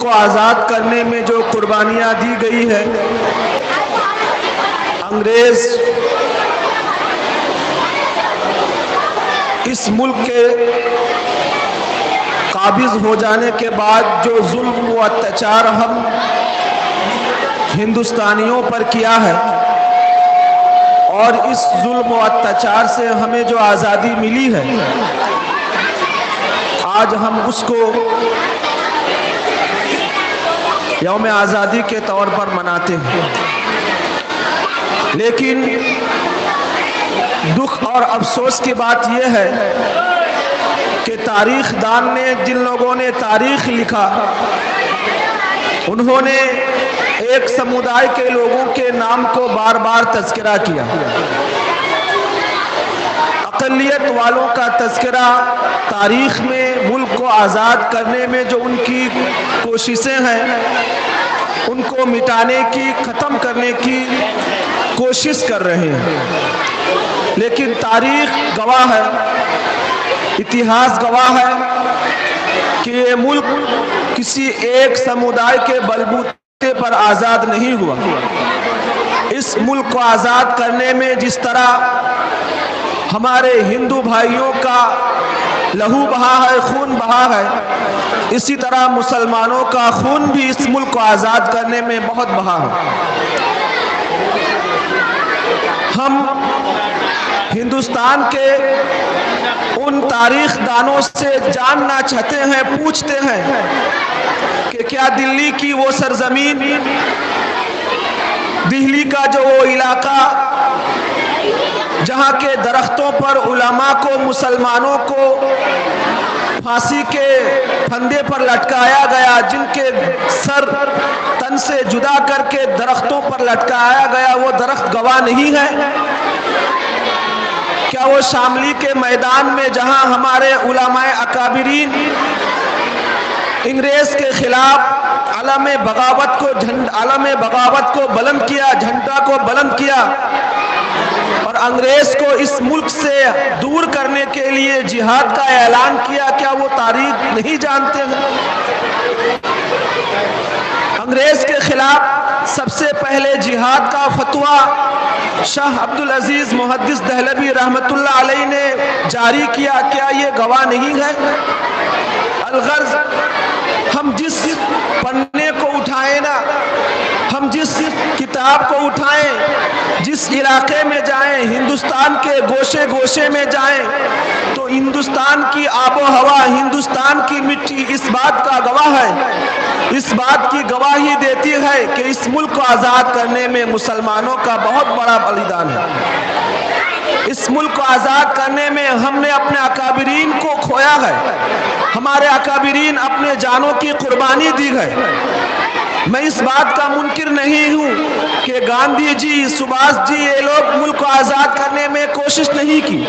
کو آزاد کرنے میں جو قربانیاں دی گئی ہے، انگریز اس ملک کے قابض ہو جانے کے بعد جو ظلم و اتچار ہم ہندوستانیوں پر کیا ہے، اور اس ظلم و اتچار سے ہمیں جو آزادی ملی ہے، آج ہم اس کو یوم آزادی کے طور پر مناتے ہیں۔ لیکن دکھ اور افسوس کی بات یہ ہے کہ تاریخ دان نے، جن لوگوں نے تاریخ لکھا، انہوں نے ایک سمودائے کے لوگوں کے نام کو بار بار تذکرہ کیا۔ اقلیت والوں کا تذکرہ تاریخ میں ملک کو آزاد کرنے میں جو ان کی کوششیں ہیں، ان کو مٹانے کی، ختم کرنے کی کوشش کر رہے ہیں۔ لیکن تاریخ گواہ ہے، اتہاس گواہ ہے کہ یہ ملک کسی ایک سمودائے کے بلبوتے پر آزاد نہیں ہوا۔ اس ملک کو آزاد کرنے میں جس طرح ہمارے ہندو بھائیوں کا لہو بہا ہے، خون بہا ہے، اسی طرح مسلمانوں کا خون بھی اس ملک کو آزاد کرنے میں بہت بہا ہے۔ ہم ہندوستان کے ان تاریخ دانوں سے جاننا چاہتے ہیں، پوچھتے ہیں کہ کیا دلی کی وہ سرزمین، دہلی کا جو وہ علاقہ جہاں کے درختوں پر علماء کو، مسلمانوں کو پھانسی کے پھندے پر لٹکایا گیا، جن کے سر تن سے جدا کر کے درختوں پر لٹکایا گیا، وہ درخت گواہ نہیں ہے؟ کیا وہ شاملی کے میدان میں جہاں ہمارے علماء اکابرین انگریز کے خلاف علم بغاوت کو بلند کیا، جھنڈا کو بلند کیا، اور انگریز کو اس ملک سے دور کرنے کے لیے جہاد کا اعلان کیا، کیا وہ تاریخ نہیں جانتے ہیں؟ انگریز کے خلاف سب سے پہلے جہاد کا فتویٰ شاہ عبدالعزیز محدث دہلوی رحمت اللہ علیہ نے جاری کیا، کیا یہ گواہ نہیں ہے؟ الغرض ہم جس پڑھنے کو اٹھائیں نا، ہم جس کتاب کو اٹھائیں، جس علاقے میں جائیں، ہندوستان کے گوشے گوشے میں جائیں، تو ہندوستان کی آب و ہوا، ہندوستان کی مٹی اس بات کا گواہ ہے، اس بات کی گواہی دیتی ہے کہ اس ملک کو آزاد کرنے میں مسلمانوں کا بہت بڑا بلیدان ہے۔ اس ملک کو آزاد کرنے میں ہم نے اپنے اکابرین کو کھویا ہے، ہمارے اکابرین اپنے جانوں کی قربانی دی ہے۔ میں اس بات کا منکر نہیں ہوں کہ گاندھی جی، سبھاش جی، یہ لوگ ملک کو آزاد کرنے میں کوشش نہیں کی۔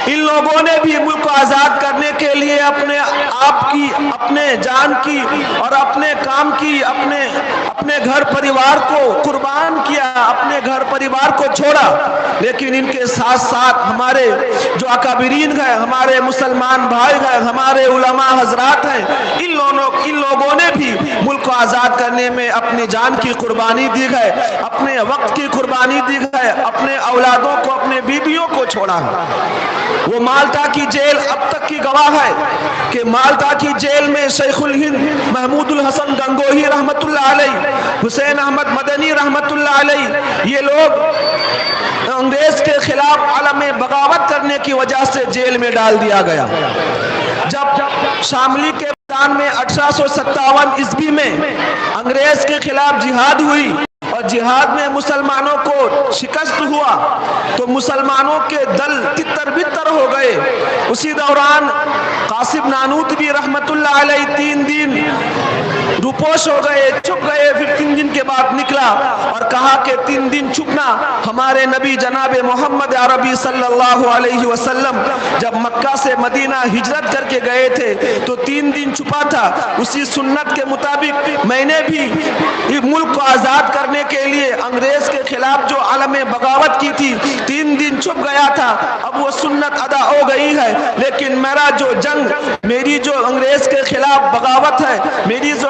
ان لوگوں نے بھی ملک کو آزاد کرنے کے لیے اپنے آپ کی، اپنے جان کی اور اپنے کام کی، اپنے گھر پریوار کو قربان کیا، اپنے گھر پریوار کو چھوڑا۔ لیکن ان کے ساتھ ساتھ ہمارے جو اکابرین ہیں، ہمارے مسلمان بھائی ہیں، ہمارے علماء حضرات ہیں، ان لوگوں نے بھی ملک کو آزاد کرنے میں اپنی جان کی قربانی دی ہے، اپنے وقت کی قربانی دی ہے، اپنے اولادوں کو، اپنے بیویوں کو چھوڑا ہے۔ وہ مالٹا کی جیل اب تک کی گواہ ہے کہ مالٹا کی جیل میں شیخ الہند محمود الحسن گنگوہی رحمت اللہ علیہ، حسین احمد مدنی رحمت اللہ علیہ، یہ لوگ انگریز کے خلاف علم بغاوت کرنے کی وجہ سے جیل میں ڈال دیا گیا۔ جب شاملی کے میدان میں 1857 عیسوی میں انگریز کے خلاف جہاد ہوئی اور جہاد میں مسلمانوں کو شکست ہوا تو مسلمانوں کے دل تتر بتر ہو گئے۔ اسی دوران قاسم نانوتوی رحمت اللہ علیہ 3 دن روپوش ہو گئے، چھپ گئے، پھر 3 دن کے بعد نکلا اور کہا کہ 3 دن چھپنا ہمارے نبی جناب محمد عربی صلی اللہ علیہ وسلم جب مکہ سے مدینہ ہجرت کر کے گئے تھے تو 3 دن چھپا تھا۔ اسی سنت کے مطابق میں نے بھی ملک کو آزاد کرنے کے لیے انگریز کے خلاف جو علم بغاوت کی تھی 3 دن چھپ گیا تھا۔ اب وہ سنت ادا ہو گئی ہے، لیکن میرا جو جنگ، میری جو انگریز کے خلاف بغاوت ہے، میری جو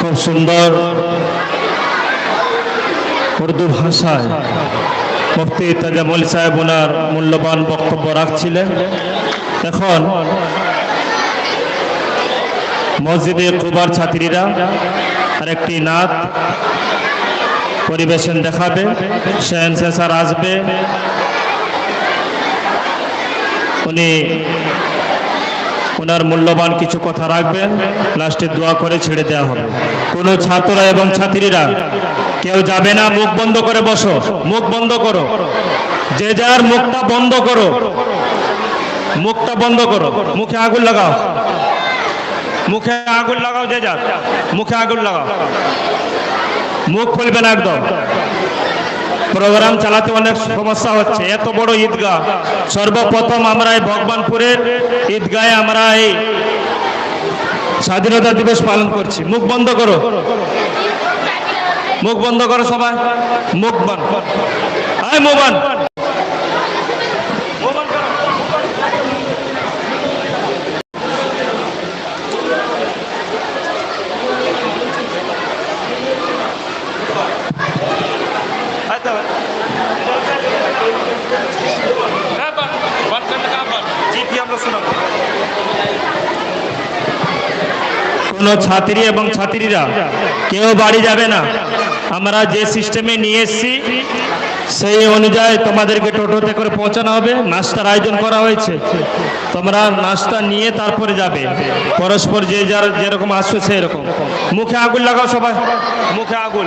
খুব সুন্দর উর্দু ভাষায় মুফতি তাজামুল সাহেব ওনার মূল্যবান বক্তব্য রাখছিলেন। এখন মসজিদে কুবার ছাত্রীরা আরেকটি নাত পরিবেশন দেখাবে, শেহনশাহ স্যার আসবে, উনি ওনার মূল্যবান কিছু কথা রাখবেন, লাস্টে দোয়া করে ছেড়ে দেওয়া হবে। কোনো ছাত্ররা এবং ছাত্রীরা কেউ যাবে না, মুখ বন্ধ করে বসো, মুখ বন্ধ করো, যে যার মুখটা বন্ধ করো, মুখটা বন্ধ করো, মুখে আগুন লাগাও, মুখে আগুন লাগাও, যে যার মুখে আগুন লাগাও, মুখ খুলবে না একদম। প্রোগ্রাম চালাতে অনেক সমস্যা হচ্ছে। এত বড় ঈদগাহ, সর্বপ্রথম আমরা এই ভগবানপুরের ঈদগাহে আমরা এই স্বাধীনতা দিবস পালন করছি। মুখ বন্ধ করো, মুখ বন্ধ করো সবাই, মুখ বন্ধ, আয় মুখ বন্ধ। কোনো ছাত্রী এবং ছাত্রীরা কেউ বাড়ি যাবে না। আমরা যে সিস্টেমে নিয়ে এসেছি সেই অনুযায়ী তোমাদেরকে টোটোতে করে পৌঁছানো হবে। নাস্তার আয়োজন করা হয়েছে, তোমরা নাস্তা নিয়ে তারপরে যাবে। পরস্পর যে যার যেরকম আসছে সেই রকম। মুখে আগুন লাগাও সবাই, মুখে আগুন,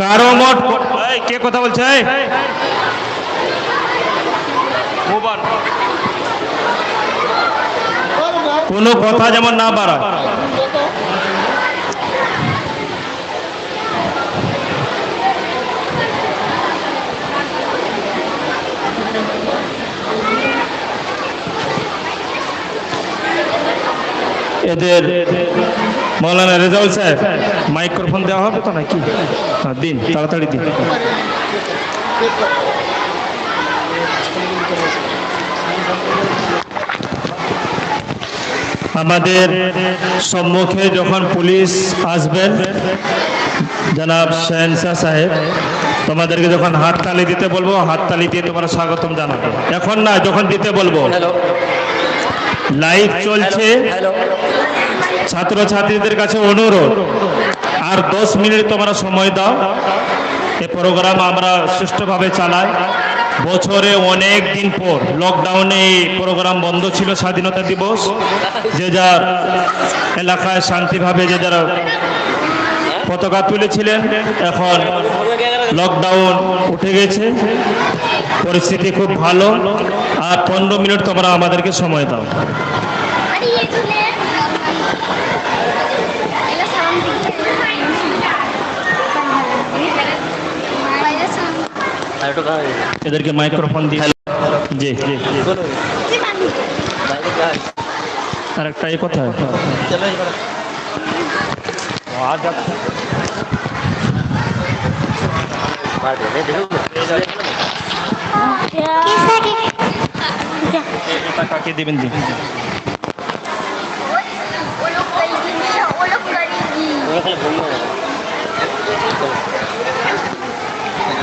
কারো মোট কে কথা বলছে, মুখ বন্ধ, কোনো কথা যেমন না বাড়ায়। এদের মৌলানা রেজাউল সাহেব মাইক্রোফোন দেওয়া হবে তো নাকি? দিন, তাড়াতাড়ি দিন। আমাদের সম্মুখে যখন পুলিশ আসবেন, জনাব শাহেনশাহ সাহেব, তোমাদেরকে যখন হাততালি দিতে বলবো, হাততালি দিয়ে তোমরা স্বাগতম জানাবে। এখন না, যখন দিতে বলবো। লাইভ চলছে, ছাত্রছাত্রীদের কাছে অনুরোধ, আর 10 মিনিট তোমরা সময় দাও। এই প্রোগ্রাম আমরা সুষ্ঠুভাবে চালাই। বছরে অনেক দিন পর লকডাউনে এই প্রোগ্রাম বন্ধ ছিল, স্বাধীনতা দিবস। যে যার এলাকায় শান্তিভাবে যে যারা পতাকা তুলেছিলেন, এখন লকডাউন উঠে গেছে, পরিস্থিতি খুব ভালো। আর 15 মিনিট তোমরা আমাদেরকে সময় দাও। এদেরকে মাইক্রোফোন দিয়ে জি জি আর একটা এই কথা কাকে দেবেন দিন।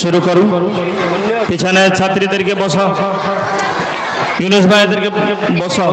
শুরু করুন। পিছনে ছাত্রীদেরকে বসাও, ইউনুস ভাইদেরকে বসাও।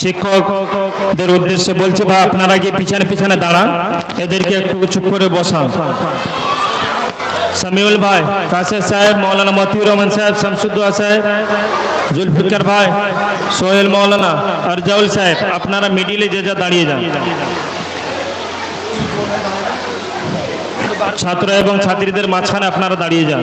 শিক্ষকদের উদ্দেশ্যে বলছি, ভাই আপনারা গিয়ে পিছনে পিছনে দাঁড়ান, এদেরকে একটু চুপ করে বসান। সামিউল ভাই, কাসের সাহেব, মৌলানা মতিউর রহমান সাহেব, শামসুদ্দোয়া সাহেব, জুলফিকার ভাই, সোহেল মৌলানা, আরজাউল সাহেব, আপনারা মিডিলে যে যা দাঁড়িয়ে যান। ছাত্র এবং ছাত্রীদের মাঝখানে আপনারা দাঁড়িয়ে যান।